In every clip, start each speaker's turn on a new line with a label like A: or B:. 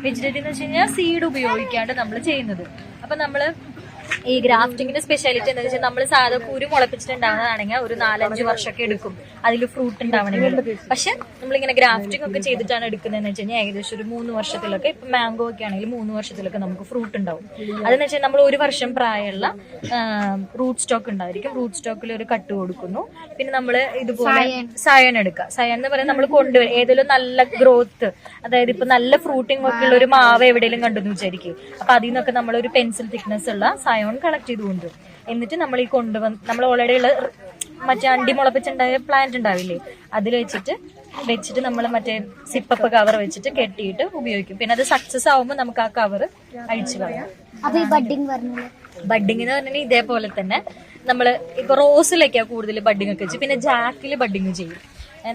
A: Vegetarian എന്ന് വെച്ച് കഴിഞ്ഞാൽ സീഡ് ഉപയോഗിക്കാണ്ട് നമ്മൾ ചെയ്യുന്നത്. അപ്പൊ നമ്മള് ഈ ഗ്രാഫ്റ്റിംഗിന്റെ സ്പെഷ്യാലിറ്റി എന്താ വെച്ചാൽ നമ്മൾ സാധാ കുരു മുളപ്പിച്ചിട്ടുണ്ടാകുന്നതാണെങ്കിൽ ഒരു 4-5 വർഷമൊക്കെ എടുക്കും അതിൽ ഫ്രൂട്ട് ഉണ്ടാവണമെങ്കിൽ. പക്ഷെ നമ്മളിങ്ങനെ ഗ്രാഫ്റ്റിംഗ് ഒക്കെ ചെയ്തിട്ടാണ് എടുക്കുന്നതെന്ന് വെച്ച് കഴിഞ്ഞാൽ ഏകദേശം ഒരു 3 വർഷത്തിലൊക്കെ, ഇപ്പൊ മാംഗോ ഒക്കെ ആണെങ്കിൽ 3 വർഷത്തിലൊക്കെ നമുക്ക് ഫ്രൂട്ട് ഉണ്ടാവും. അതെന്ന് വെച്ചാൽ നമ്മൾ 1 വർഷം പ്രായമുള്ള റൂട്ട് സ്റ്റോക്ക് ഉണ്ടായിരിക്കും. റൂട്ട് സ്റ്റോക്കിൽ ഒരു കട്ട് കൊടുക്കുന്നു. പിന്നെ നമ്മൾ ഇതുപോലെ സയൻ എടുക്കുക. സയൻ എന്ന് പറയുന്നത് നമ്മൾ കൊണ്ടുവരും ഏതെങ്കിലും നല്ല ഗ്രോത്ത്, അതായത് ഇപ്പൊ നല്ല ഫ്രൂട്ടിംഗ് ഒക്കെ ഉള്ള ഒരു മാവ് എവിടെയെങ്കിലും കണ്ടെന്ന് വിചാരിക്കും. അപ്പൊ അതിൽ നിന്നൊക്കെ നമ്മൾ ഒരു പെൻസിൽ തിക്നെസ് ഉള്ള സയോൺ കളക്ട് ചെയ്ത് കൊണ്ടുവരും. എന്നിട്ട് നമ്മൾ ഈ നമ്മൾ ഓൾറെഡി ഉള്ള മറ്റേ അണ്ടി മുളപ്പിച്ചുണ്ടായ പ്ലാന്റ് ഉണ്ടാവില്ലേ, അതിൽ വെച്ചിട്ട് നമ്മൾ മറ്റേ സിപ്പപ്പ് കവർ വെച്ചിട്ട് കെട്ടിയിട്ട് ഉപയോഗിക്കും. പിന്നെ അത് സക്സസ് ആവുമ്പോൾ നമുക്ക് ആ കവർ അഴിച്ചു കളയാം. ബഡിങ് എന്ന് പറഞ്ഞാൽ ഇതേപോലെ തന്നെ നമ്മള് ഇപ്പൊ റോസിലേക്കാ കൂടുതൽ ബഡിങ് ഒക്കെ വെച്ച്, പിന്നെ ജാക്കിൽ ബഡിങ് ചെയ്യും.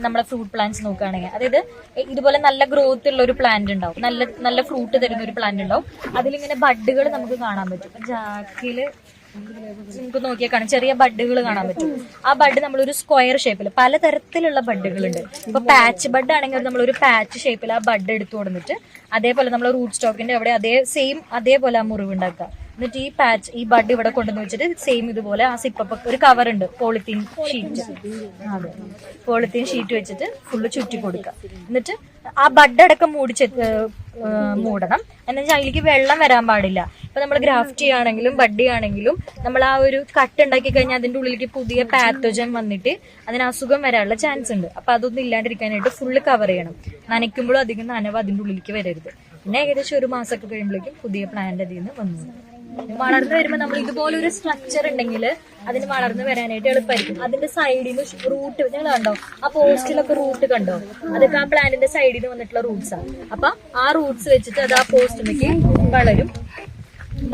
A: നമ്മളെ ഫ്രൂട്ട് പ്ലാന്റ്സ് നോക്കുകയാണെങ്കിൽ, അതായത് ഇതുപോലെ നല്ല ഗ്രോത്ത് ഉള്ള ഒരു പ്ലാന്റ് ഉണ്ടാവും, നല്ല ഫ്രൂട്ട് തരുന്ന ഒരു പ്ലാന്റ് ഉണ്ടാവും. അതിലിങ്ങനെ ബഡുകൾ നമുക്ക് കാണാൻ പറ്റും. ജാക്കില് നമുക്ക് നോക്കിയാൽ കാണാം, ചെറിയ ബഡുകൾ കാണാൻ പറ്റും. ആ ബഡ് നമ്മളൊരു സ്ക്വയർ ഷേപ്പിൽ പലതരത്തിലുള്ള ബഡുകളുണ്ട്. ഇപ്പൊ പാച്ച് ബഡ് ആണെങ്കിൽ നമ്മളൊരു പാച്ച് ഷേപ്പിൽ ആ ബഡ് എടുത്തു കൊടുത്തിട്ട് അതേപോലെ നമ്മൾ റൂട്ട് സ്റ്റോക്കിന്റെ അവിടെ അതേപോലെ ആ മുറിവ് ഉണ്ടാക്കുക. എന്നിട്ട് ഈ ബഡ് ഇവിടെ കൊണ്ടുവന്ന് വെച്ചിട്ട് സെയിം ഇതുപോലെ ആ സിപ്പപ്പ് ഒരു കവർ ഉണ്ട്, പോളിത്തീൻ ഷീറ്റ് വെച്ചിട്ട് ഫുള്ള് ചുറ്റി കൊടുക്കുക. എന്നിട്ട് ആ ബഡ് അടക്കം മൂടണം. എന്ന് വെച്ചാൽ അതിലേക്ക് വെള്ളം വരാൻ പാടില്ല. ഇപ്പൊ നമ്മൾ ഗ്രാഫ്റ്റ് ചെയ്യുകയാണെങ്കിലും ബഡ് ചെയ്യുകയാണെങ്കിലും നമ്മൾ ആ ഒരു കട്ട് ഉണ്ടാക്കി കഴിഞ്ഞാൽ അതിന്റെ ഉള്ളിലേക്ക് പുതിയ പാത്തോജൻ വന്നിട്ട് അതിന് അസുഖം വരാനുള്ള ചാൻസ് ഉണ്ട്. അപ്പൊ അതൊന്നും ഇല്ലാണ്ടിരിക്കാനായിട്ട് ഫുള്ള് കവർ ചെയ്യണം. നനയ്ക്കുമ്പോഴും അധികം നനവ് അതിന്റെ ഉള്ളിലേക്ക് വരരുത്. പിന്നെ ഏകദേശം 1 മാസമൊക്കെ കഴിയുമ്പോഴേക്കും പുതിയ പ്ലാന്റ് അതിൽ നിന്ന് വന്നു. വളർന്നു വരുമ്പോൾ നമ്മൾ ഇതുപോലെ ഒരു സ്ട്രക്ചർ ഉണ്ടെങ്കിൽ അതിന് വളർന്നു വരാനായിട്ട് എളുപ്പമായിരിക്കും. അതിന്റെ സൈഡിൽ നിന്ന് റൂട്ട് നിങ്ങൾ കണ്ടോ, ആ പോസ്റ്റിലൊക്കെ റൂട്ട് കണ്ടോ, അതൊക്കെ ആ പ്ലാന്റിന്റെ സൈഡിൽ നിന്ന് വന്നിട്ടുള്ള റൂട്ട്സ് ആണ്. അപ്പൊ ആ റൂട്ട്സ് വെച്ചിട്ട് അത് ആ പോസ്റ്റിലേക്ക്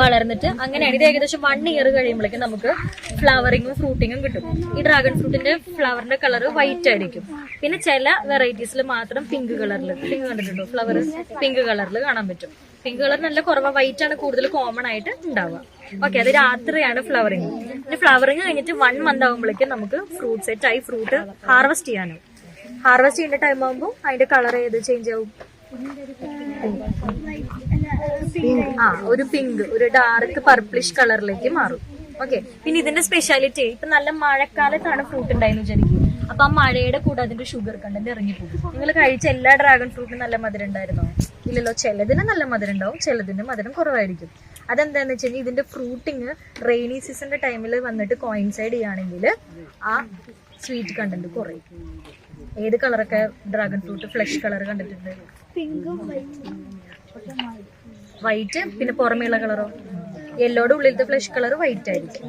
A: വളർന്നിട്ട് അങ്ങനെയാണ്. ഇത് ഏകദേശം 1 ഇയർ കഴിയുമ്പോഴേക്കും നമുക്ക് ഫ്ലവറിങ്ങും ഫ്രൂട്ടിങ്ങും കിട്ടും. ഈ ഡ്രാഗൺ ഫ്രൂട്ടിന്റെ ഫ്ലവറിന്റെ കളർ വൈറ്റ് ആയിരിക്കും. പിന്നെ ചില വെറൈറ്റീസിൽ മാത്രം പിങ്ക് കണ്ടിട്ടുണ്ടോ, ഫ്ലവർ പിങ്ക് കളറിൽ കാണാൻ പറ്റും. പിങ്ക് കളർ നല്ല കുറവാണ്, വൈറ്റ് ആണ് കൂടുതൽ കോമൺ ആയിട്ട് ഉണ്ടാവുക. ഓക്കെ, അത് രാത്രിയാണ് ഫ്ലവറിങ്. പിന്നെ ഫ്ലവറിങ് കഴിഞ്ഞിട്ട് 1 മന്ത് ആകുമ്പോഴേക്കും നമുക്ക് ഫ്രൂട്ട് സെറ്റ് ആയി ഫ്രൂട്ട് ഹാർവെസ്റ്റ് ചെയ്യാനും. ഹാർവെസ്റ്റ് ചെയ്യേണ്ട ടൈം ആകുമ്പോൾ അതിന്റെ കളർ ചേഞ്ച് ആവും. ഒരു പിങ്ക്, ഒരു ഡാർക്ക് പർപ്പിളിഷ് കളറിലേക്ക് മാറും. ഓക്കെ, പിന്നെ ഇതിന്റെ സ്പെഷ്യാലിറ്റി ഇപ്പൊ നല്ല മഴക്കാലത്താണ് ഫ്രൂട്ട് ഉണ്ടായെന്ന് വിചാരിക്കും. അപ്പൊ ആ മഴയുടെ കൂടെ അതിന്റെ ഷുഗർ കണ്ടന്റ് ഇറങ്ങിപ്പോകും. നിങ്ങൾ കഴിച്ച എല്ലാ ഡ്രാഗൺ ഫ്രൂട്ടിനും നല്ല മധുരം ഉണ്ടായിരുന്നോ? ഇല്ലല്ലോ. ചിലതിന് നല്ല മധുരം ഉണ്ടാവും, ചിലതിന് മധുരം കുറവായിരിക്കും. അതെന്താന്ന് വെച്ച് കഴിഞ്ഞാൽ ഇതിന്റെ ഫ്രൂട്ടിങ് റെയിനി സീസണിന്റെ ടൈമിൽ വന്നിട്ട് കോയിൻസൈഡ് ചെയ്യുകയാണെങ്കിൽ ആ സ്വീറ്റ് കണ്ടന്റ് കുറയും. ഏത് കളറൊക്കെ ഡ്രാഗൺ ഫ്രൂട്ട് ഫ്ലഷ് കളർ കണ്ടിട്ടുണ്ട്? വൈറ്റ്, പിന്നെ പുറമേയുള്ള കളറോ? യെല്ലോയുടെ ഉള്ളിലത്തെ ഫ്ലഷ് കളർ വൈറ്റ് ആയിരിക്കും.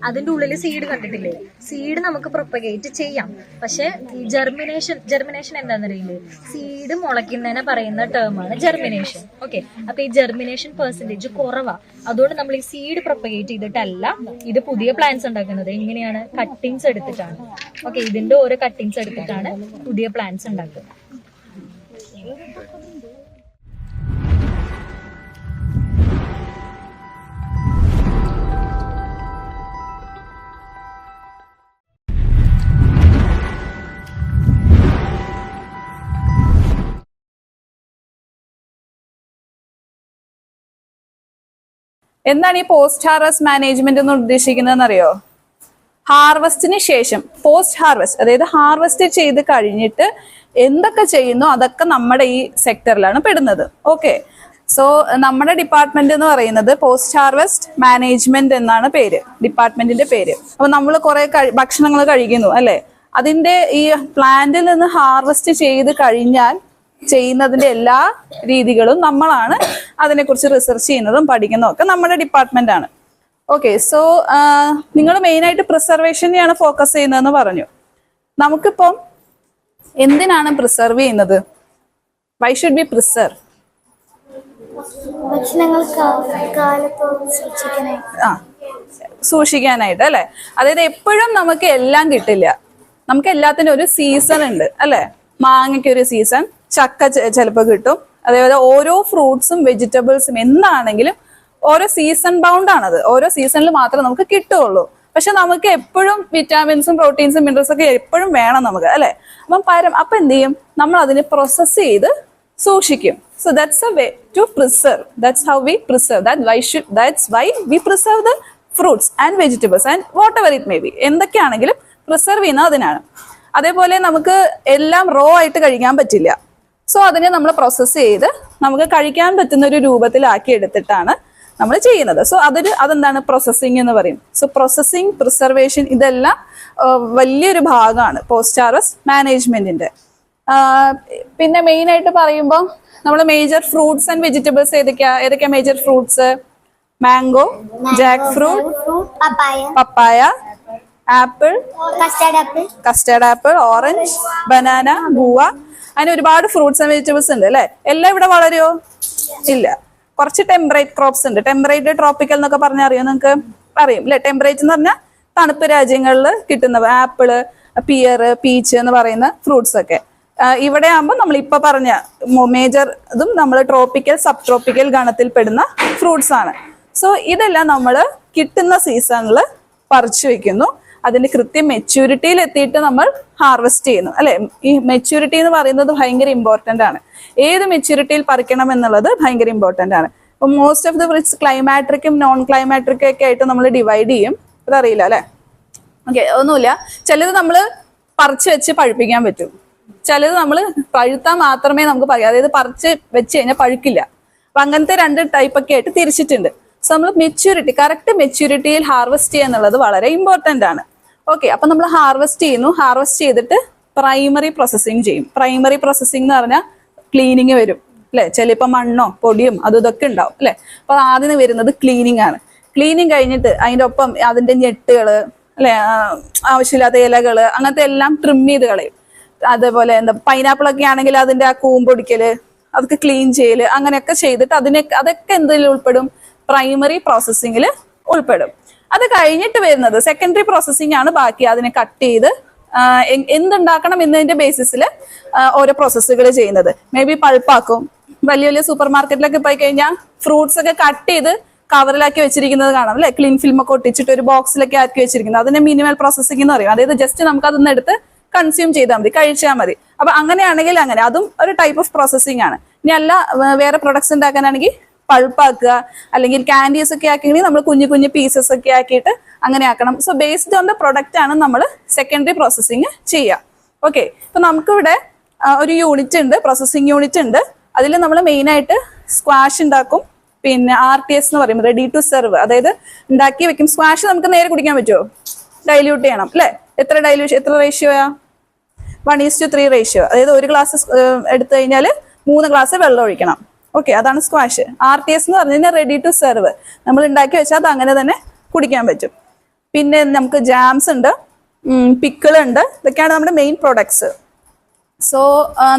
A: അതിന്റെ ഉള്ളിൽ സീഡ് കണ്ടിട്ടില്ലേ? സീഡ് നമുക്ക് പ്രൊപ്പഗേറ്റ് ചെയ്യാം, പക്ഷെ ഈ ജെർമിനേഷൻ എന്താണെന്നറിയില്ലേ? സീഡ് മുളയ്ക്കുന്നതിനെ പറയുന്ന ടേമാണ് ജെർമിനേഷൻ. ഓക്കെ, അപ്പൊ ഈ ജെർമിനേഷൻ പെർസെന്റേജ് കുറവാ. അതുകൊണ്ട് നമ്മൾ ഈ സീഡ് പ്രൊപ്പഗേറ്റ് ചെയ്തിട്ടല്ല ഇത് പുതിയ പ്ലാന്റ്സ് ഉണ്ടാക്കുന്നത്. എങ്ങനെയാണ്? കട്ടിങ്സ് എടുത്തിട്ടാണ്. ഓക്കെ, ഇതിന്റെ ഓരോ കട്ടിങ്സ് എടുത്തിട്ടാണ് പുതിയ പ്ലാന്റ്സ് ഉണ്ടാക്കുന്നത്.
B: എന്താണ് ഈ പോസ്റ്റ് ഹാർവസ്റ്റ് മാനേജ്മെന്റ് എന്ന് ഉദ്ദേശിക്കുന്നതെന്ന് അറിയോ? ഹാർവസ്റ്റിന് ശേഷം പോസ്റ്റ് ഹാർവസ്റ്റ്, അതായത് ഹാർവസ്റ്റ് ചെയ്ത് കഴിഞ്ഞിട്ട് എന്തൊക്കെ ചെയ്യുന്നു അതൊക്കെ നമ്മുടെ ഈ സെക്ടറിലാണ് പെടുന്നത്. ഓക്കെ, സോ നമ്മുടെ ഡിപ്പാർട്ട്മെന്റ് എന്ന് പറയുന്നത് പോസ്റ്റ് ഹാർവസ്റ്റ് മാനേജ്മെന്റ് എന്നാണ് ഡിപ്പാർട്ട്മെന്റിന്റെ പേര്. അപ്പൊ നമ്മൾ കുറെ ഭക്ഷണങ്ങൾ കഴിക്കുന്നു അല്ലെ, അതിന്റെ ഈ പ്ലാന്റിൽ നിന്ന് ഹാർവസ്റ്റ് ചെയ്ത് കഴിഞ്ഞാൽ ചെയ്യുന്നതിന്റെ എല്ലാ രീതികളും നമ്മളാണ് അതിനെക്കുറിച്ച് റിസർച്ച് ചെയ്യുന്നതും പഠിക്കുന്നതും ഒക്കെ നമ്മുടെ ഡിപ്പാർട്ട്മെന്റ് ആണ്. ഓക്കെ, സോ നിങ്ങൾ മെയിനായിട്ട് പ്രിസർവേഷനെയാണ് ഫോക്കസ് ചെയ്യുന്നതെന്ന് പറഞ്ഞു. നമുക്കിപ്പം എന്തിനാണ് പ്രിസർവ് ചെയ്യുന്നത്? Why should be preserve? സൂക്ഷിക്കാനായിട്ട് അല്ലെ. അതായത് എപ്പോഴും നമുക്ക് എല്ലാം കിട്ടില്ല, നമുക്ക് എല്ലാത്തിനും ഒരു സീസൺ ഉണ്ട് അല്ലെ. മാങ്ങയ്ക്ക് ഒരു സീസൺ, ചക്ക ചിലപ്പോൾ കിട്ടും. അതേപോലെ ഓരോ ഫ്രൂട്ട്സും വെജിറ്റബിൾസും എന്താണെങ്കിലും ഓരോ സീസൺ ബൗണ്ട് ആണത്. ഓരോ സീസണിൽ മാത്രമേ നമുക്ക് കിട്ടുള്ളൂ. പക്ഷെ നമുക്ക് എപ്പോഴും വിറ്റാമിൻസും പ്രോട്ടീൻസും മിനറൽസും ഒക്കെ എപ്പോഴും വേണം നമുക്ക് അല്ലെ. അപ്പൊ എന്ത് ചെയ്യും? നമ്മൾ അതിനെ പ്രോസസ് ചെയ്ത് സൂക്ഷിക്കും. So that's a way to preserve. That's how we preserve. That's why we preserve the fruits and vegetables and whatever it may be. എന്തൊക്കെയാണെങ്കിലും പ്രിസർവ് ചെയ്യുന്നത് അതിനാണ്. അതേപോലെ നമുക്ക് എല്ലാം റോ ആയിട്ട് കഴിക്കാൻ പറ്റില്ല. സോ അതിനെ നമ്മൾ പ്രോസസ്സ് ചെയ്ത് നമുക്ക് കഴിക്കാൻ പറ്റുന്ന ഒരു രൂപത്തിലാക്കി എടുത്തിട്ടാണ് നമ്മൾ ചെയ്യുന്നത്. സോ അതെന്താണ് പ്രോസസ്സിങ് എന്ന് പറയും. സോ പ്രോസസ്സിങ്, പ്രിസർവേഷൻ ഇതെല്ലാം വലിയൊരു ഭാഗമാണ് പോസ്റ്റ് ഹാർവസ്റ്റ് മാനേജ്മെന്റിന്റെ. പിന്നെ മെയിൻ ആയിട്ട് പറയുമ്പോൾ നമ്മൾ മേജർ ഫ്രൂട്ട്സ് ആൻഡ് വെജിറ്റബിൾസ് ഏതൊക്കെയാ major fruits? Mango, jack fruit, papaya, apple, custard apple, orange, banana, guava, അങ്ങനെ ഒരുപാട് ഫ്രൂട്ട്സ് ആൻഡ് വെജിറ്റബിൾസ് ഉണ്ട് അല്ലെ. എല്ലാം ഇവിടെ വളരെയോ ഇല്ല. കുറച്ച് ടെമ്പറേറ്റ് ക്രോപ്സ് ഉണ്ട്. ടെമ്പറേറ്റ് ട്രോപ്പിക്കൽ എന്നൊക്കെ പറഞ്ഞാൽ അറിയോ? നിങ്ങൾക്ക് അറിയും അല്ലെ. ടെമ്പറേറ്റ് എന്ന് പറഞ്ഞാൽ തണുപ്പ് രാജ്യങ്ങളിൽ കിട്ടുന്നവ, ആപ്പിള്, പിയർ, പീച്ച് എന്ന് പറയുന്ന ഫ്രൂട്ട്സ് ഒക്കെ. ഇവിടെ ആകുമ്പോൾ നമ്മൾ ഇപ്പൊ പറഞ്ഞ മേജർ ഇതും നമ്മൾ ട്രോപ്പിക്കൽ, സബ് ട്രോപ്പിക്കൽ ഗണത്തിൽ പെടുന്ന ഫ്രൂട്ട്സ് ആണ്. സോ ഇതെല്ലാം നമ്മൾ കിട്ടുന്ന സീസണിൽ പറിച്ചു വെക്കുന്നു. അതിന്റെ കൃത്യം മെച്യൂരിറ്റിയിൽ എത്തിയിട്ട് നമ്മൾ ഹാർവെസ്റ്റ് ചെയ്യുന്നു അല്ലെ. ഈ മെച്യൂരിറ്റി എന്ന് പറയുന്നത് ഭയങ്കര ഇമ്പോർട്ടന്റ് ആണ്. ഏത് മെച്യൂരിറ്റിയിൽ പറിക്കണം എന്നുള്ളത് ഭയങ്കര ഇമ്പോർട്ടന്റ് ആണ്. ഇപ്പൊ മോസ്റ്റ് ഓഫ് ദ ഫ്രൂട്ട്സ് ക്ലൈമാട്രിക്കും നോൺ ക്ലൈമാട്രിക്കും ഒക്കെ ആയിട്ട് നമ്മൾ ഡിവൈഡ് ചെയ്യും. അതറിയില്ല അല്ലെ. ഓക്കെ, ഒന്നുമില്ല. ചിലത് നമ്മൾ പറിച്ച് വെച്ച് പഴുപ്പിക്കാൻ പറ്റും. ചിലത് നമ്മൾ പഴുത്താൽ മാത്രമേ നമുക്ക് പറയാം. അതായത് പറിച്ച് വെച്ച് കഴിഞ്ഞാൽ പഴുക്കില്ല. അപ്പൊ അങ്ങനത്തെ രണ്ട് ടൈപ്പ് ഒക്കെ ആയിട്ട് തിരിച്ചിട്ടുണ്ട്. സോ നമ്മൾ മെച്യൂരിറ്റി, കറക്റ്റ് മെച്യൂരിറ്റിയിൽ ഹാർവെസ്റ്റ് ചെയ്യുക എന്നുള്ളത് വളരെ ഇമ്പോർട്ടന്റ് ആണ്. ഓക്കെ, അപ്പൊ നമ്മൾ ഹാർവെസ്റ്റ് ചെയ്യുന്നു. ഹാർവെസ്റ്റ് ചെയ്തിട്ട് പ്രൈമറി പ്രോസസ്സിങ് ചെയ്യും. പ്രൈമറി പ്രോസസ്സിംഗ് എന്ന് പറഞ്ഞാൽ ക്ലീനിങ് വരും അല്ലെ. ചിലപ്പോൾ മണ്ണോ പൊടിയും ഇതൊക്കെ ഉണ്ടാവും അല്ലെ. അപ്പൊ ആദ്യം വരുന്നത് ക്ലീനിങ് ആണ്. ക്ലീനിങ് കഴിഞ്ഞിട്ട് അതിൻ്റെ ഒപ്പം അതിന്റെ ഞെട്ടുകള് അല്ലെ, ആവശ്യമില്ലാത്ത ഇലകള്, അങ്ങനത്തെ എല്ലാം ട്രിം ചെയ്ത് കളയും. അതേപോലെ പൈനാപ്പിൾ ഒക്കെ ആണെങ്കിൽ അതിന്റെ ആ കൂമ്പൊടിക്കല്, അതൊക്കെ ക്ലീൻ ചെയ്യല്, അങ്ങനെയൊക്കെ ചെയ്തിട്ട് അതൊക്കെ എന്തിൽ ഉൾപ്പെടും? പ്രൈമറി പ്രോസസ്സിങ്ങിൽ ഉൾപ്പെടും. അത് കഴിഞ്ഞിട്ട് വരുന്നത് സെക്കൻഡറി പ്രോസസ്സിംഗ് ആണ്. ബാക്കി അതിനെ കട്ട് ചെയ്ത് എന്തുണ്ടാക്കണം എന്നതിന്റെ ബേസിസിൽ ഓരോ പ്രോസസ്സുകൾ ചെയ്യുന്നത്. മേ ബി പൾപ്പാക്കും. വലിയ വലിയ സൂപ്പർ മാർക്കറ്റിലൊക്കെ പോയി കഴിഞ്ഞാൽ ഫ്രൂട്ട്സ് ഒക്കെ കട്ട് ചെയ്ത് കവറിലാക്കി വെച്ചിരിക്കുന്നത് കാണാം അല്ലെ. ക്ലീൻ ഫിലിം ഒക്കെ ഒട്ടിച്ചിട്ട് ഒരു ബോക്സിലൊക്കെ ആക്കി വെച്ചിരിക്കുന്നത്. അതിനെ മിനിമൽ പ്രോസസ്സിംഗ് എന്ന് പറയും. അതായത് ജസ്റ്റ് നമുക്ക് അതൊന്ന് എടുത്ത് കൺസ്യൂം ചെയ്താൽ മതി, കഴിച്ചാൽ മതി. അപ്പൊ അങ്ങനെയാണെങ്കിൽ അങ്ങനെ അതും ഒരു ടൈപ്പ് ഓഫ് പ്രോസസ്സിംഗ് ആണ്. ഇനി അല്ല വേറെ പ്രൊഡക്ട്സ് ഉണ്ടാക്കാനാണെങ്കിൽ പൾപ്പാക്കുക, അല്ലെങ്കിൽ കാൻഡീസ് ഒക്കെ ആക്കിയെങ്കിൽ നമ്മൾ കുഞ്ഞു കുഞ്ഞു പീസസ് ഒക്കെ ആക്കിയിട്ട് അങ്ങനെ ആക്കണം. So based on the product ആണ് നമ്മൾ സെക്കൻഡറി പ്രോസസ്സിങ് ചെയ്യുക. ഓക്കെ, ഇപ്പൊ നമുക്കിവിടെ ഒരു യൂണിറ്റ് ഉണ്ട്, പ്രോസസ്സിംഗ് യൂണിറ്റ് ഉണ്ട്. അതിൽ നമ്മൾ മെയിൻ ആയിട്ട് സ്ക്വാഷ് ഉണ്ടാക്കും. പിന്നെ RTS എന്ന് പറയും, റെഡി ടു സെർവ്. അതായത് ഉണ്ടാക്കി വെക്കും. സ്ക്വാഷ് നമുക്ക് നേരെ കുടിക്കാൻ പറ്റുമോ? ഡൈല്യൂട്ട് ചെയ്യണം അല്ലെ. എത്ര റേഷ്യോയാ? 1:3 റേഷ്യോ. അതായത് ഒരു ഗ്ലാസ് എടുത്തു കഴിഞ്ഞാൽ 3 ഗ്ലാസ് വെള്ളം ഒഴിക്കണം. ഓക്കെ, അതാണ് സ്ക്വാഷ്. RTS എന്ന് പറഞ്ഞു കഴിഞ്ഞാൽ റെഡി ടു സെർവ്. നമ്മൾ ഉണ്ടാക്കി വെച്ചാൽ അത് അങ്ങനെ തന്നെ കുടിക്കാൻ പറ്റും. പിന്നെ നമുക്ക് ജാംസ് ഉണ്ട്, പിക്കിൾ ഉണ്ട്. ഇതൊക്കെയാണ് നമ്മുടെ മെയിൻ പ്രൊഡക്ട്സ്. സോ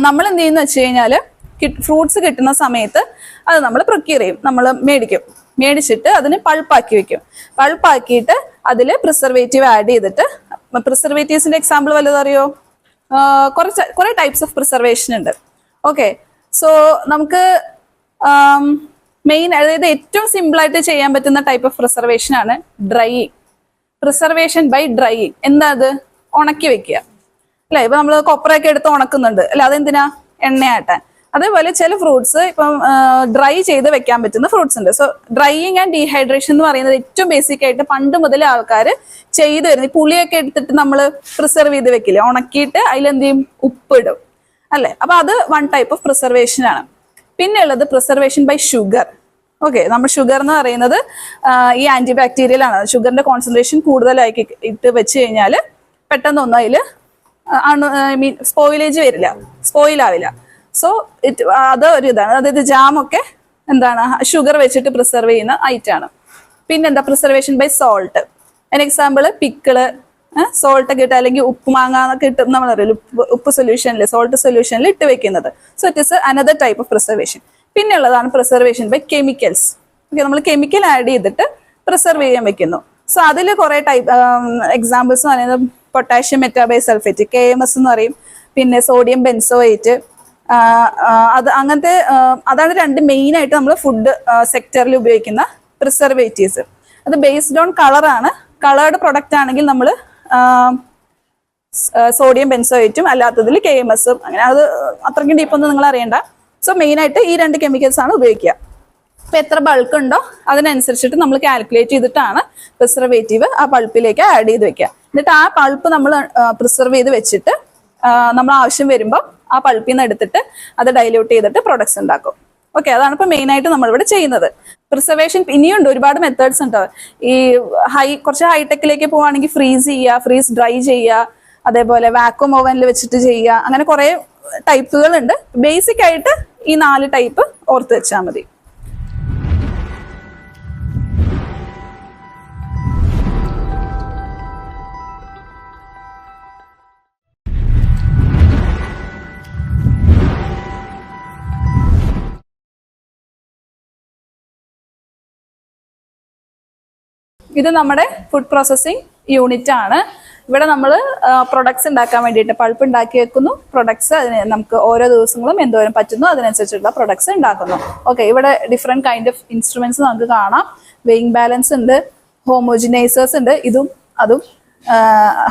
B: നമ്മൾ എന്ത് ചെയ്യുന്ന വെച്ച് കഴിഞ്ഞാൽ ഫ്രൂട്ട്സ് കിട്ടുന്ന സമയത്ത് അത് നമ്മൾ പ്രൊക്യൂർ ചെയ്യും. നമ്മൾ മേടിച്ചിട്ട് അതിന് പൾപ്പാക്കി വെക്കും. പൾപ്പാക്കിയിട്ട് അതിൽ പ്രിസർവേറ്റീവ് ആഡ് ചെയ്തിട്ട്, പ്രിസർവേറ്റീവ്സിന്റെ എക്സാമ്പിൾ വല്ലതറിയോ? കുറെ ടൈപ്സ് ഓഫ് പ്രിസർവേഷൻ ഉണ്ട്. ഓക്കെ, സോ നമുക്ക് മെയിൻ, അതായത് ഏറ്റവും സിമ്പിൾ ആയിട്ട് ചെയ്യാൻ പറ്റുന്ന ടൈപ്പ് ഓഫ് പ്രിസർവേഷൻ ആണ് ഡ്രൈയിങ്. Preservation by drying. എന്താ അത്? ഉണക്കി വെക്കുക അല്ലെ. ഇപ്പൊ നമ്മൾ കൊപ്രയൊക്കെ എടുത്ത് ഉണക്കുന്നുണ്ട് അല്ലെ. അതെന്തിനാ? എണ്ണയാട്ടാൻ. അതേപോലെ ചില ഫ്രൂട്ട്സ് ഇപ്പം ഡ്രൈ ചെയ്ത് വെക്കാൻ പറ്റുന്ന ഫ്രൂട്ട്സ് ഉണ്ട്. സോ ഡ്രൈയിങ് ആൻഡ് ഡീഹൈഡ്രേഷൻ എന്ന് പറയുന്നത് ഏറ്റവും ബേസിക് ആയിട്ട് പണ്ട് മുതലേ ആൾക്കാർ ചെയ്തു വരുന്നത്. ഈ പുളിയൊക്കെ എടുത്തിട്ട് നമ്മൾ പ്രിസർവ് ചെയ്ത് വെക്കില്ലേ, ഉണക്കിയിട്ട് അതിലെന്ത് ചെയ്യും? ഉപ്പിടും അല്ലെ. അപ്പൊ അത് വൺ ടൈപ്പ് ഓഫ് പ്രിസർവേഷൻ ആണ്. പിന്നെ ഉള്ളത് പ്രിസർവേഷൻ ബൈ ഷുഗർ. ഓക്കെ, നമ്മൾ ഷുഗർ എന്ന് പറയുന്നത് ഈ ആന്റി ബാക്ടീരിയൽ ആണ്. ഷുഗറിന്റെ കോൺസെൻട്രേഷൻ കൂടുതലാക്കി ഇട്ട് വെച്ച് കഴിഞ്ഞാൽ പെട്ടെന്നൊന്നും അതിൽ സ്പോയിലേജ് വരില്ല, സ്പോയിൽ ആവില്ല. സോ അത് ഒരു ഇതാണ്. അതായത് ജാമൊക്കെ എന്താണ്? ഷുഗർ വെച്ചിട്ട് പ്രിസർവ് ചെയ്യുന്ന ഐറ്റം ആണ്. പിന്നെന്താ? Preservation by salt. അതിന് എക്സാമ്പിൾ പിക്കിള്, സോൾട്ട് ഒക്കെ ഇട്ട്, അല്ലെങ്കിൽ ഉപ്പ് മാങ്ങ എന്നൊക്കെ ഇട്ട് നമ്മളറിയില്ല, ഉപ്പ് സൊല്യൂഷനിൽ, സോൾട്ട് സൊല്യൂഷനിൽ ഇട്ട് വെക്കുന്നത്. So it is another type of preservation. പിന്നെ ഉള്ളതാണ് പ്രിസർവേഷൻ ബൈ കെമിക്കൽസ്. ഓക്കെ, നമ്മൾ കെമിക്കൽ ആഡ് ചെയ്തിട്ട് പ്രിസർവ് ചെയ്യാൻ വെക്കുന്നു. സോ അതിൽ കുറെ ടൈപ്പ് എക്സാമ്പിൾസ് എന്ന് പറയുന്നത് പൊട്ടാഷ്യം മെറ്റാബൈസൾഫേറ്റ്, KMS എന്ന് പറയും. പിന്നെ സോഡിയം ബെൻസോയേറ്റ്, അങ്ങനത്തെ അതാണ് രണ്ട് മെയിൻ ആയിട്ട് നമ്മൾ ഫുഡ് സെക്ടറിൽ ഉപയോഗിക്കുന്ന പ്രിസർവേറ്റീവ്സ്. അത് ബേസ്ഡ് ഓൺ കളറാണ്. കളേർഡ് പ്രൊഡക്റ്റ് ആണെങ്കിൽ നമ്മൾ സോഡിയം ബെൻസോയേറ്റും, അല്ലാത്തതിൽ KMS. അങ്ങനെ അത് അത്രയ്ക്കും ഡീപ്പൊന്നും നിങ്ങൾ അറിയണ്ട. സോ മെയിനായിട്ട് ഈ 2 കെമിക്കൽസ് ആണ് ഉപയോഗിക്കുക. അപ്പൊ എത്ര ബൾക്ക് ഉണ്ടോ അതിനനുസരിച്ചിട്ട് നമ്മൾ കാൽക്കുലേറ്റ് ചെയ്തിട്ടാണ് പ്രിസർവേറ്റീവ് ആ പൾപ്പിലേക്ക് ആഡ് ചെയ്ത് വെക്കുക. എന്നിട്ട് ആ പൾപ്പ് നമ്മൾ പ്രിസർവ് ചെയ്ത് വെച്ചിട്ട് നമ്മൾ ആവശ്യം വരുമ്പോൾ ആ പൾപ്പിൽ നിന്ന് എടുത്തിട്ട് അത് ഡൈല്യൂട്ട് ചെയ്തിട്ട് പ്രൊഡക്ട്സ് ഉണ്ടാക്കും. ഓക്കെ, അതാണ് ഇപ്പൊ മെയിൻ ആയിട്ട് നമ്മളിവിടെ ചെയ്യുന്നത്. പ്രിസർവേഷൻ ഇനിയുണ്ട്, ഒരുപാട് മെത്തേഡ്സ് ഉണ്ട്. ഈ കുറച്ച് ഹൈടെക്കിലേക്ക് പോവുകയാണെങ്കിൽ ഫ്രീസ് ചെയ്യുക, ഫ്രീസ് ഡ്രൈ ചെയ്യുക, അതേപോലെ വാക്വം ഓവനിൽ വെച്ചിട്ട് ചെയ്യുക, അങ്ങനെ കുറെ ടൈപ്പുകൾ ഉണ്ട്. ബേസിക് ആയിട്ട് ഈ 4 ടൈപ്പ് ഓർത്ത് വെച്ചാൽ മതി. ഇത് നമ്മുടെ ഫുഡ് പ്രോസസ്സിംഗ് യൂണിറ്റ് ആണ്. ഇവിടെ നമ്മൾ പ്രൊഡക്ട്സ് ഉണ്ടാക്കാൻ വേണ്ടിയിട്ട് പൾപ്പ് ഉണ്ടാക്കി വെക്കുന്നു. പ്രൊഡക്ട്സ് അതിന് നമുക്ക് ഓരോ ദിവസങ്ങളും എന്തോരം പറ്റുന്നു അതിനനുസരിച്ചുള്ള പ്രൊഡക്ട്സ് ഉണ്ടാക്കുന്നു. ഓക്കെ, ഇവിടെ ഡിഫറെന്റ് കൈൻഡ് ഓഫ് ഇൻസ്ട്രുമെന്റ്സ് നമുക്ക് കാണാം. വെയിങ് ബാലൻസ് ഉണ്ട്, ഹോമോജിനൈസേഴ്സ് ഉണ്ട്, ഇതും അതും.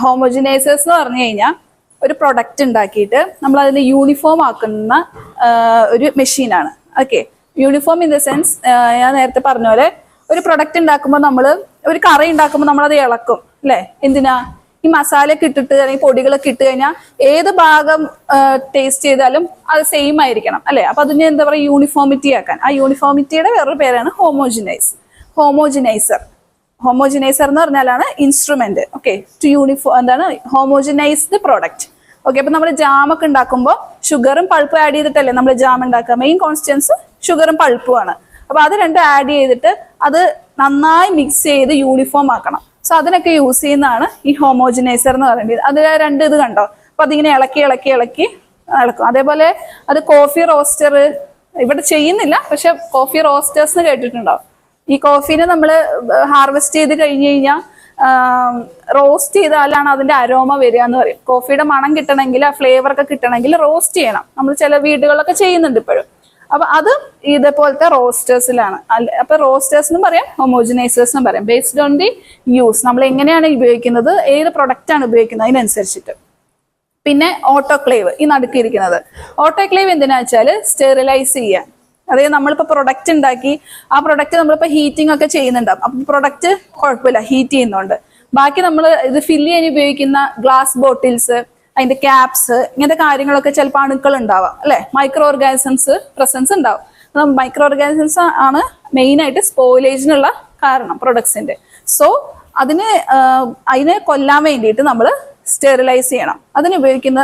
B: ഹോമോജിനൈസേഴ്സ് എന്ന് പറഞ്ഞു കഴിഞ്ഞാൽ ഒരു പ്രൊഡക്റ്റ് ഉണ്ടാക്കിയിട്ട് നമ്മൾ അതിനെ യൂണിഫോം ആക്കുന്ന ഒരു മെഷീനാണ്. Okay, uniform in the sense ഞാൻ നേരത്തെ പറഞ്ഞ പോലെ ഒരു പ്രൊഡക്റ്റ് ഉണ്ടാക്കുമ്പോൾ നമ്മൾ ഒരു കറി ഉണ്ടാക്കുമ്പോൾ നമ്മളത് ഇളക്കും അല്ലെ? എന്തിനാ? ഈ മസാലയൊക്കെ ഇട്ടിട്ട് അല്ലെങ്കിൽ പൊടികളൊക്കെ ഇട്ട് കഴിഞ്ഞാൽ ഏത് ഭാഗം ടേസ്റ്റ് ചെയ്താലും അത് സെയിം ആയിരിക്കണം അല്ലെ? അപ്പൊ അതിന് എന്താ പറയുക, യൂണിഫോമിറ്റി ആക്കാൻ. ആ യൂണിഫോമിറ്റിയുടെ വേറൊരു പേരാണ് ഹോമോജിനൈസർ. ഹോമോജിനൈസർ എന്ന് പറഞ്ഞാലാണ് ഇൻസ്ട്രുമെന്റ്. ഓക്കെ, ടു എന്താണ് ഹോമോജിനൈസ് ദ പ്രോഡക്റ്റ്. ഓക്കെ, അപ്പൊ നമ്മൾ ജാമൊക്കെ ഉണ്ടാക്കുമ്പോൾ ഷുഗറും പൾപ്പും ആഡ് ചെയ്തിട്ടല്ലേ നമ്മൾ ജാം ഉണ്ടാക്കുക. മെയിൻ കോൺസ്റ്റൻസ് ഷുഗറും പൾപ്പും ആണ്. അപ്പൊ അത് രണ്ടും ആഡ് ചെയ്തിട്ട് അത് നന്നായി മിക്സ് ചെയ്ത് യൂണിഫോം ആക്കണം. സോ അതിനൊക്കെ യൂസ് ചെയ്യുന്നതാണ് ഈ ഹോമോജിനൈസർ എന്ന് പറയുന്നത്. അത് 2 ഇത് കണ്ടോ? അപ്പൊ അതിങ്ങനെ ഇളക്കി ഇളക്കും. അതേപോലെ അത് കോഫി റോസ്റ്റർ ഇവിടെ ചെയ്യുന്നില്ല, പക്ഷെ കോഫി റോസ്റ്റേഴ്സ് എന്ന് കേട്ടിട്ടുണ്ടാവും. ഈ കോഫീനെ നമ്മൾ ഹാർവെസ്റ്റ് ചെയ്ത് കഴിഞ്ഞ് കഴിഞ്ഞാൽ റോസ്റ്റ് ചെയ്താലാണ് അതിന്റെ അരോമ വരിക എന്ന് പറയും. കോഫിയുടെ മണം കിട്ടണമെങ്കിൽ, ആ ഫ്ലേവർ ഒക്കെ കിട്ടണമെങ്കിൽ റോസ്റ്റ് ചെയ്യണം. നമ്മൾ ചില വീടുകളിലൊക്കെ ചെയ്യുന്നുണ്ട് ഇപ്പോഴും. അപ്പൊ അത് ഇതേപോലത്തെ റോസ്റ്റേഴ്സിലാണ്. അപ്പൊ റോസ്റ്റേഴ്സ് എന്ന് പറയാം, ഹോമോജിനൈസേഴ്സ് എന്ന് പറയാം. ബേസ്ഡ് ഓൺ ദി യൂസ്, നമ്മൾ എങ്ങനെയാണ് ഉപയോഗിക്കുന്നത്, ഏത് പ്രൊഡക്റ്റ് ആണ് ഉപയോഗിക്കുന്നത് അതിനനുസരിച്ചിട്ട്. പിന്നെ ഓട്ടോക്ലേവ്, ഈ നടുക്കിയിരിക്കുന്നത്. ഓട്ടോക്ലേവ് എന്തിനാ വെച്ചാൽ സ്റ്റെറിലൈസ് ചെയ്യാൻ. അതായത് നമ്മളിപ്പോ പ്രൊഡക്റ്റ് ഉണ്ടാക്കി ആ പ്രൊഡക്റ്റ് നമ്മളിപ്പോ ഹീറ്റിംഗ് ഒക്കെ ചെയ്യുന്നുണ്ടാവും. അപ്പൊ പ്രൊഡക്റ്റ് കുഴപ്പമില്ല, ഹീറ്റ് ചെയ്യുന്നുണ്ട്. ബാക്കി നമ്മൾ ഇത് ഫില്ല് ചെയ്യാൻ ഉപയോഗിക്കുന്ന ഗ്ലാസ് ബോട്ടിൽസ്, അതിന്റെ ക്യാപ്സ്, ഇങ്ങനത്തെ കാര്യങ്ങളൊക്കെ ചിലപ്പോൾ അണുക്കൾ ഉണ്ടാവാം അല്ലെ? മൈക്രോ ഓർഗാനിസംസ് പ്രസൻസ് ഉണ്ടാവും. മൈക്രോ ഓർഗാനിസംസ് ആണ് മെയിൻ ആയിട്ട് സ്പോയിലേജിനുള്ള കാരണം പ്രൊഡക്ട്സിന്റെ. സോ അതിനെ കൊല്ലാൻ വേണ്ടിയിട്ട് നമ്മൾ സ്റ്റെറിലൈസ് ചെയ്യണം. അതിന് ഉപയോഗിക്കുന്ന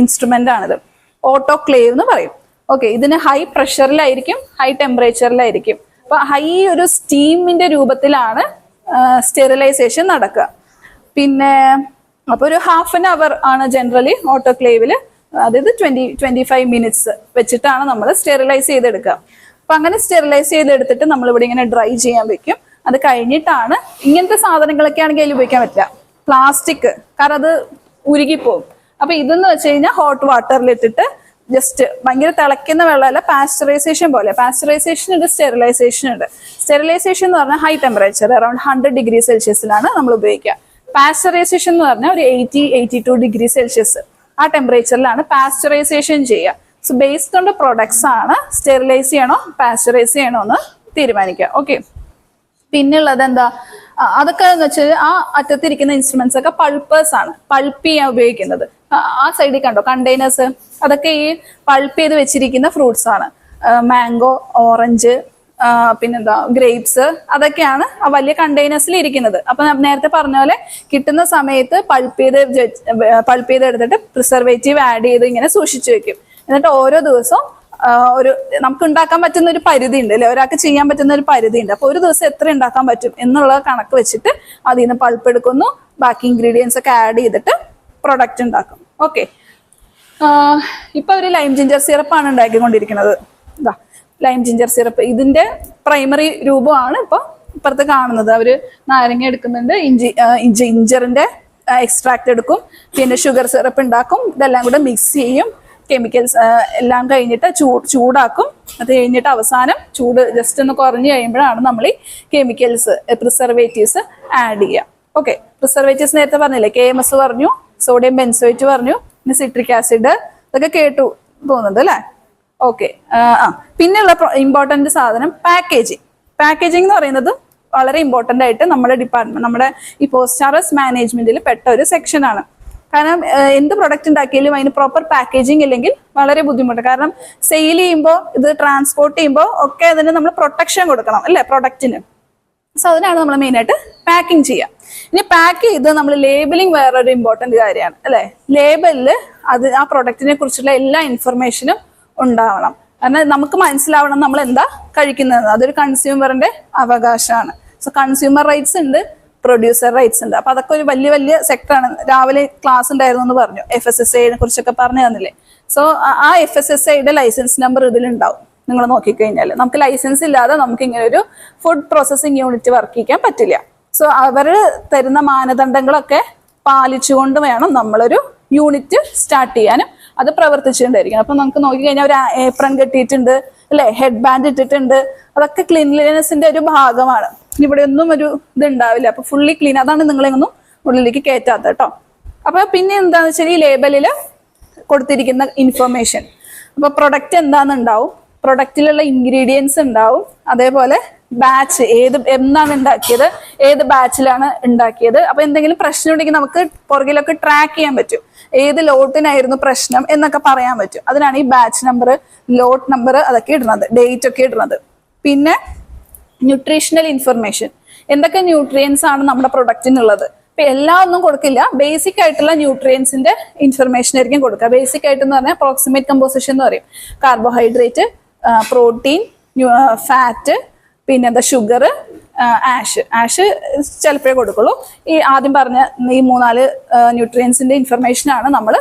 B: ഇൻസ്ട്രുമെന്റ് ആണിത്. ഓട്ടോക്ലേവ് എന്ന് പറയും. ഓക്കെ, ഇതിന് ഹൈ പ്രഷറിലായിരിക്കും, ഹൈ ടെമ്പറേച്ചറിലായിരിക്കും. അപ്പൊ ഹൈ ഒരു സ്റ്റീമിന്റെ രൂപത്തിലാണ് സ്റ്റെറിലൈസേഷൻ നടക്കുക. പിന്നെ അപ്പൊ ഒരു 1/2 hour ആണ് ജനറലി ഓട്ടോക്ലേവില്, അതായത് 20-25 minutes വെച്ചിട്ടാണ് നമ്മൾ സ്റ്റെറിലൈസ് ചെയ്തെടുക്കുക. അപ്പൊ അങ്ങനെ സ്റ്റെറിലൈസ് ചെയ്തെടുത്തിട്ട് നമ്മൾ ഇവിടെ ഇങ്ങനെ ഡ്രൈ ചെയ്യാൻ വെക്കും. അത് കഴിഞ്ഞിട്ടാണ് ഇങ്ങനത്തെ സാധനങ്ങളൊക്കെ ആണെങ്കിൽ അതിൽ ഉപയോഗിക്കാൻ പറ്റില്ല. പ്ലാസ്റ്റിക്, കാരണം അത് ഉരുകിപ്പോവും. അപ്പൊ ഇതെന്ന് വെച്ച് കഴിഞ്ഞാൽ ഹോട്ട് വാട്ടറിൽ ഇട്ടിട്ട് ജസ്റ്റ് ഭയങ്കര തിളയ്ക്കുന്ന വെള്ളമല്ല, പാസ്ചറൈസേഷൻ പോലെ. പാസ്ചറൈസേഷൻ ഉണ്ട്, സ്റ്റെറിലൈസേഷൻ ഉണ്ട്. സ്റ്റെറിലൈസേഷൻ എന്ന് പറഞ്ഞാൽ high temperature around 100 degree Celsius നമ്മൾ ഉപയോഗിക്കുക. പാസ്ചറൈസേഷൻ എന്ന് പറഞ്ഞാൽ ഒരു 80-82 degree Celsius ആ ടെമ്പറേച്ചറിലാണ് പാസ്ചറൈസേഷൻ ചെയ്യുക. So based on the products ആണ് സ്റ്റെറിലൈസ് ചെയ്യണോ പാസ്ചറൈസ് ചെയ്യണോ എന്ന് തീരുമാനിക്കുക. ഓക്കെ, പിന്നുള്ളത് എന്താ, അതൊക്കെ എന്ന് വെച്ചാൽ ആ അറ്റത്തിരിക്കുന്ന ഇൻസ്ട്രുമെന്റ്സ് ഒക്കെ പൾപ്പേഴ്സ് ആണ്. പൾപ്പ് ചെയ്യാൻ ഉപയോഗിക്കുന്നത്. ആ സൈഡിൽ കണ്ടോ കണ്ടെയ്നേഴ്സ്, അതൊക്കെ ഈ പൾപ്പ് ചെയ്ത് വെച്ചിരിക്കുന്ന ഫ്രൂട്ട്സ് ആണ്. മാംഗോ, ഓറഞ്ച്, പിന്നെന്താ ഗ്രേപ്സ്, അതൊക്കെയാണ് ആ വലിയ കണ്ടെയ്നേഴ്സിൽ ഇരിക്കുന്നത്. അപ്പൊ നേരത്തെ പറഞ്ഞ പോലെ കിട്ടുന്ന സമയത്ത് പൾപ്പ് ചെയ്ത് എടുത്തിട്ട് പ്രിസർവേറ്റീവ് ആഡ് ചെയ്ത് ഇങ്ങനെ സൂക്ഷിച്ചു വെക്കും. എന്നിട്ട് ഓരോ ദിവസവും ഒരു നമുക്ക് ഉണ്ടാക്കാൻ പറ്റുന്ന ഒരു പരിധി ഉണ്ട് അല്ലെ? ഒരാൾക്ക് ചെയ്യാൻ പറ്റുന്ന ഒരു പരിധി ഉണ്ട്. അപ്പൊ ഒരു ദിവസം എത്ര ഉണ്ടാക്കാൻ പറ്റും എന്നുള്ള കണക്ക് വെച്ചിട്ട് അതിൽ നിന്ന് പൾപ്പ് എടുക്കുന്നു, ബാക്കി ഇൻഗ്രീഡിയൻസ് ഒക്കെ ആഡ് ചെയ്തിട്ട് പ്രൊഡക്റ്റ് ഉണ്ടാക്കും. ഓക്കെ, ഇപ്പൊ ഒരു ലൈം ജിഞ്ചർ സിറപ്പാണ് ഉണ്ടാക്കിക്കൊണ്ടിരിക്കുന്നത്. ഇതാ ലൈം ജിഞ്ചർ സിറപ്പ്, ഇതിന്റെ പ്രൈമറി രൂപമാണ് ഇപ്പൊ ഇപ്പുറത്ത് കാണുന്നത്. അവര് നാരങ്ങ എടുക്കുന്നുണ്ട്, ജിഞ്ചറിന്റെ എക്സ്ട്രാക്ട് എടുക്കും, പിന്നെ ഷുഗർ സിറപ്പ് ഉണ്ടാക്കും. ഇതെല്ലാം കൂടെ മിക്സ് ചെയ്യും. കെമിക്കൽസ് എല്ലാം കഴിഞ്ഞിട്ട് ചൂടാക്കും. അത് കഴിഞ്ഞിട്ട് അവസാനം ചൂട് ജസ്റ്റ് ഒന്ന് കുറഞ്ഞു കഴിയുമ്പോഴാണ് നമ്മൾ ഈ കെമിക്കൽസ് പ്രിസർവേറ്റീവ്സ് ആഡ് ചെയ്യുക. ഓക്കെ, പ്രിസർവേറ്റീവ്സ് നേരത്തെ പറഞ്ഞില്ലേ, KMS പറഞ്ഞു, സോഡിയം ബെൻസോയേറ്റ് പറഞ്ഞു, പിന്നെ സിട്രിക് ആസിഡ്, ഇതൊക്കെ കേട്ടു തോന്നുന്നത് അല്ലേ? ഓക്കെ. പിന്നെയുള്ള ഇമ്പോർട്ടന്റ് സാധനം പാക്കേജിങ്. പാക്കേജിംഗ് എന്ന് പറയുന്നത് വളരെ ഇമ്പോർട്ടന്റ് ആയിട്ട് നമ്മുടെ ഡിപ്പാർട്ട്മെന്റ്, നമ്മുടെ ഈ പോസ്റ്റ് ഹാർവസ്റ്റ് മാനേജ്മെന്റിൽ പെട്ട ഒരു സെക്ഷനാണ്. കാരണം എന്ത് പ്രൊഡക്റ്റ് ഉണ്ടാക്കിയാലും അതിന് പ്രോപ്പർ പാക്കേജിങ് ഇല്ലെങ്കിൽ വളരെ ബുദ്ധിമുട്ട്. കാരണം സെയിൽ ചെയ്യുമ്പോൾ, ഇത് ട്രാൻസ്പോർട്ട് ചെയ്യുമ്പോൾ ഒക്കെ അതിന് നമ്മൾ പ്രൊട്ടക്ഷൻ കൊടുക്കണം അല്ലെ പ്രൊഡക്റ്റിന്. സോ അതിനാണ് നമ്മൾ മെയിനായിട്ട് പാക്കിംഗ് ചെയ്യുക. ഇനി പാക്ക് ചെയ്ത് നമ്മൾ ലേബലിംഗ് വേറൊരു ഇമ്പോർട്ടന്റ് കാര്യമാണ് അല്ലെ. ലേബലിൽ അത് ആ പ്രൊഡക്റ്റിനെ കുറിച്ചുള്ള എല്ലാ ഇൻഫർമേഷനും ഉണ്ടാവണം. കാരണം നമുക്ക് മനസ്സിലാവണം നമ്മൾ എന്താ കഴിക്കുന്നത്. അതൊരു കൺസ്യൂമറിന്റെ അവകാശമാണ്. സോ കൺസ്യൂമർ റൈറ്റ്സ് ഉണ്ട്, പ്രൊഡ്യൂസർ റൈറ്റ്സ് ഉണ്ട്. അപ്പൊ അതൊക്കെ ഒരു വലിയ വലിയ സെക്ടറാണ്. രാവിലെ ക്ലാസ് ഉണ്ടായിരുന്നു എന്ന് പറഞ്ഞു, FSSAIയെ കുറിച്ചൊക്കെ പറഞ്ഞു തന്നില്ലേ. സോ ആ FSSAIയുടെ ലൈസൻസ് നമ്പർ ഇതിലുണ്ടാവും. നിങ്ങൾ നോക്കിക്കഴിഞ്ഞാൽ നമുക്ക് ലൈസൻസ് ഇല്ലാതെ നമുക്ക് ഇങ്ങനെ ഒരു ഫുഡ് പ്രോസസ്സിംഗ് യൂണിറ്റ് വർക്ക് ചെയ്യാൻ പറ്റില്ല. സോ അവർ തരുന്ന മാനദണ്ഡങ്ങളൊക്കെ പാലിച്ചുകൊണ്ട് വേണം നമ്മളൊരു യൂണിറ്റ് സ്റ്റാർട്ട് ചെയ്യാനും അത് പ്രവർത്തിച്ചുകൊണ്ടായിരിക്കണം. അപ്പൊ നമുക്ക് നോക്കിക്കഴിഞ്ഞാൽ ഒരു ഏപ്രൺ കെട്ടിയിട്ടുണ്ട് അല്ലെ, ഹെഡ് ബാൻഡ് ഇട്ടിട്ടുണ്ട്. അതൊക്കെ ക്ലീൻലിനെസിന്റെ ഒരു ഭാഗമാണ്. ഇവിടെ ഒന്നും ഒരു ഇത് ഉണ്ടാവില്ല. അപ്പൊ ഫുള്ളി ക്ലീൻ. അതാണ് നിങ്ങളെയൊന്നും ഉള്ളിലേക്ക് കയറ്റാത്ത കേട്ടോ. അപ്പൊ പിന്നെ എന്താന്ന് വെച്ചാൽ ഈ ലേബലിൽ കൊടുത്തിരിക്കുന്ന ഇൻഫർമേഷൻ, അപ്പൊ പ്രൊഡക്റ്റ് എന്താണെന്നുണ്ടാവും, പ്രൊഡക്റ്റിലുള്ള ഇൻഗ്രീഡിയൻസ് ഉണ്ടാവും, അതേപോലെ ബാച്ച് എന്നാണ് ഉണ്ടാക്കിയത്, ഏത് ബാച്ചിലാണ് ഉണ്ടാക്കിയത്. അപ്പൊ എന്തെങ്കിലും പ്രശ്നം ഉണ്ടെങ്കിൽ നമുക്ക് പുറകിലൊക്കെ ട്രാക്ക് ചെയ്യാൻ പറ്റും, ഏത് ലോട്ടിനായിരുന്നു പ്രശ്നം എന്നൊക്കെ പറയാൻ പറ്റും. അതിനാണ് ഈ ബാച്ച് നമ്പർ, ലോട്ട് നമ്പർ അതൊക്കെ ഇടുന്നത്, ഡേറ്റ് ഒക്കെ ഇടുന്നത്. പിന്നെ ന്യൂട്രീഷണൽ ഇൻഫർമേഷൻ, എന്തൊക്കെ ന്യൂട്രിയൻസ് ആണ് നമ്മുടെ പ്രൊഡക്റ്റിനുള്ളത്. ഇപ്പൊ എല്ലാം ഒന്നും കൊടുക്കില്ല, ബേസിക് ആയിട്ടുള്ള ന്യൂട്രിയൻസിന്റെ ഇൻഫർമേഷൻ ആയിരിക്കും കൊടുക്കുക. ബേസിക് ആയിട്ട് എന്ന് പറഞ്ഞാൽ അപ്രോക്സിമേറ്റ് കമ്പോസിഷൻ എന്ന് പറയും. കാർബോഹൈഡ്രേറ്റ്, പ്രോട്ടീൻ, ഫാറ്റ്, പിന്നെ എന്താ ഷുഗർ, ആഷ് ചിലപ്പോഴേ കൊടുക്കുള്ളൂ. ഈ ആദ്യം പറഞ്ഞ ഈ 3-4 ന്യൂട്രിയൻസിന്റെ ഇൻഫർമേഷൻ ആണ് നമ്മൾ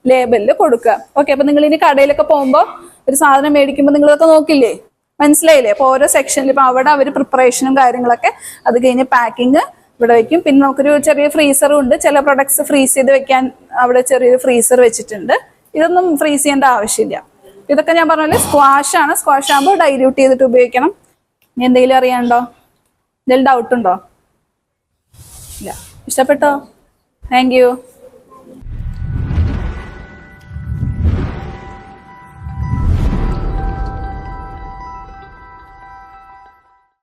B: ലേബലിൽ കൊടുക്കുക. ഓക്കെ. അപ്പൊ നിങ്ങൾ ഇനി കടയിലൊക്കെ പോകുമ്പോൾ ഒരു സാധനം മേടിക്കുമ്പോൾ നിങ്ങളൊക്കെ നോക്കില്ലേ, മനസ്സിലായില്ലേ. അപ്പൊ ഓരോ സെക്ഷനിൽ ഇപ്പൊ അവിടെ അവർ പ്രിപ്പറേഷനും കാര്യങ്ങളൊക്കെ, അത് കഴിഞ്ഞ് പാക്കിങ് ഇവിടെ വെക്കും. പിന്നെ നമുക്കൊരു ചെറിയ ഫ്രീസറും ഉണ്ട്. ചില പ്രൊഡക്ട്സ് ഫ്രീസ് ചെയ്ത് വെക്കാൻ അവിടെ ചെറിയൊരു ഫ്രീസർ വെച്ചിട്ടുണ്ട്. ഇതൊന്നും ഫ്രീസ് ചെയ്യേണ്ട ആവശ്യമില്ല. ഇതൊക്കെ ഞാൻ പറഞ്ഞ പോലെ സ്ക്വാഷ് ആണ്. സ്ക്വാഷ് ആകുമ്പോൾ ഡൈല്യൂട്ട് ചെയ്തിട്ട് ഉപയോഗിക്കണം. ഇനി എന്തെങ്കിലും അറിയാനുണ്ടോ? എന്തെങ്കിലും ഡൗട്ട് ഉണ്ടോ? ഇല്ല. ഇഷ്ടപ്പെട്ടോ? Thank you.